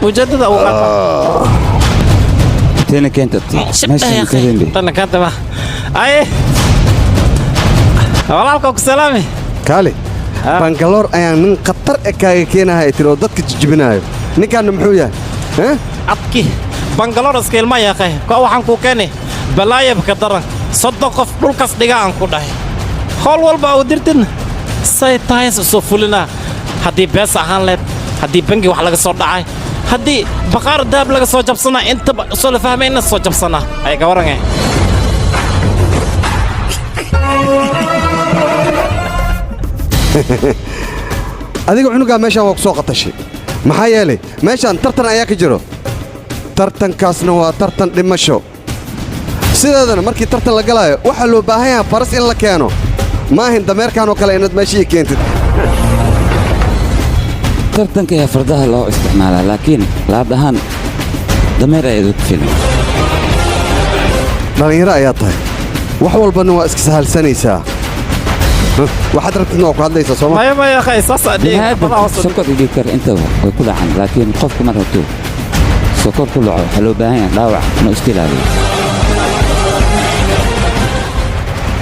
وجدد وقطع تاني كانت ماشي كذا تنا كاتبه اي والله سلامي كالي بنغلور ayaan nin qatar kaaga keenahay tiro dadka jijibinayo ninkan muxuu yahay abki bangaloor iska ilma yaqay ko waxaan ku keenay balaayab ka daran saddex qof dhulkaas dhigaan ku dhahay hol walba oo dirtin say tahay soo fulina hadii bees ahaan leed hadii bangi wax laga soo dhacay hadii baqaar daab laga soo jabsana inta soo la fahmayna soo jabsana ay gawaran adiga cunuga meesha waa ku soo qatashay maxaa yeelay meeshan tartan ayaa ka jiro tartankaasna waa tartan dhimasho sideedana markii tartan la galaayo waxaa loo baahan yahay faras in la keeno maahin dameerkan oo kale inaad meeshii keentid tartanka ee fardaha loo isticmaalaa laakiin laab ahaan dameer ay ku filan dhalinyaro ayaa tahay wax walbana waa iska sahalsanaysaa waxaad rabtid inuu ku hadlaysa Soomaa ma ya akhay saas sokor idii kar inta way ku dhacan laakiin qofku ma rabto sokor ku dhaco waxa loo baahan yahay dhaawac ma istilaaliyo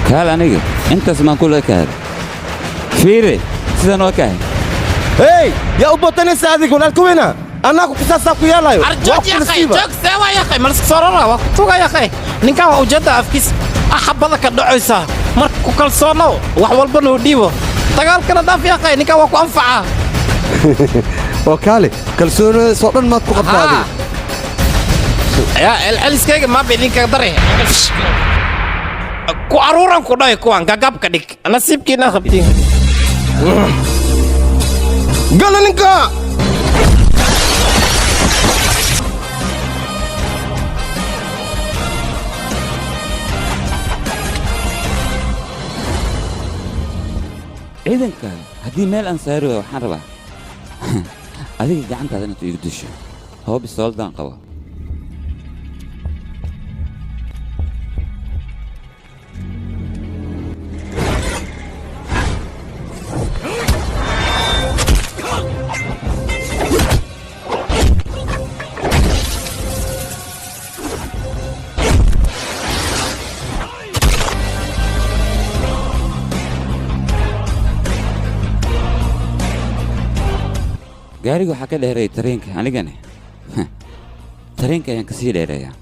kaal aniga intaas ma ku leeyahay fiire sidan oo kale hey ya ubotana saadi kuna kuwina anaku kusasa ku yalayo arjot ya akhay jog sawa ya akhay malsk sorora wa tuga ya akhay ninka waa ujada afkis axabada ka dhacaysa markuu kalsoono wax walba noo dhiibo dagaalkana dhaaf ya akhay ninka waa ku anfaca oo kale kalsoonada soo dhan maad ku qabtaaday ya aliskayga ma bidin ka daray ku aruuran ku dhaay kuwan gagab ka dhig nasiibkiina qabtiin galaninka ciidanka haddii meel aan saari waayo waxaan rabaa adiga gacantaada inaad igu disho hoo bistooldan qabo gaariga waxaa ka dheeray tareenka anigana tareenka ayaan kasii dheereeyaa